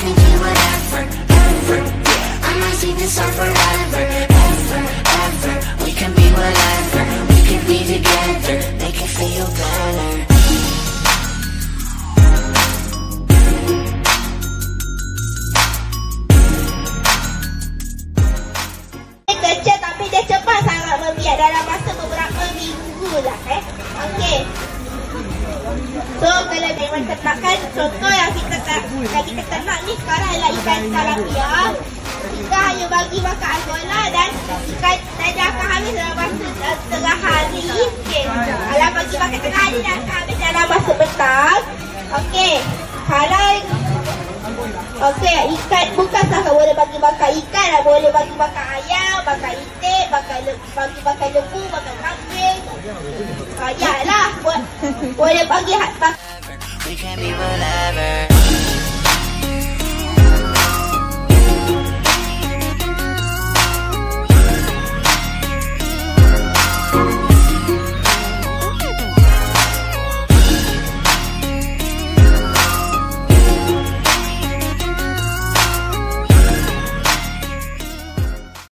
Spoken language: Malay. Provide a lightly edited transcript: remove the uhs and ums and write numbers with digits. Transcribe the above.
can do whatever, ever, yeah. I might sing this song forever, ever, ever. We can be whatever, we can be together, make it feel better. Kecil tapi dia cepat sangat membiak dalam masa beberapa minggu lah Okey. So kalau memang ternakan, contoh yang kita nak ni sekarang adalah ikan tilapia. Kita hanya bagi makan argola dan ikan dia akan habis dalam masa setengah hari. Okey. Kalau bagi makan tengah hari dia akan habis dalam masa petang. Okey. Kalau ikan bukan sahaja boleh bagi makan ikan lah, boleh bagi makan ayam, makan itik, bagi makan lembu, makan kambing. Ya lah, boleh bagi We can be whatever,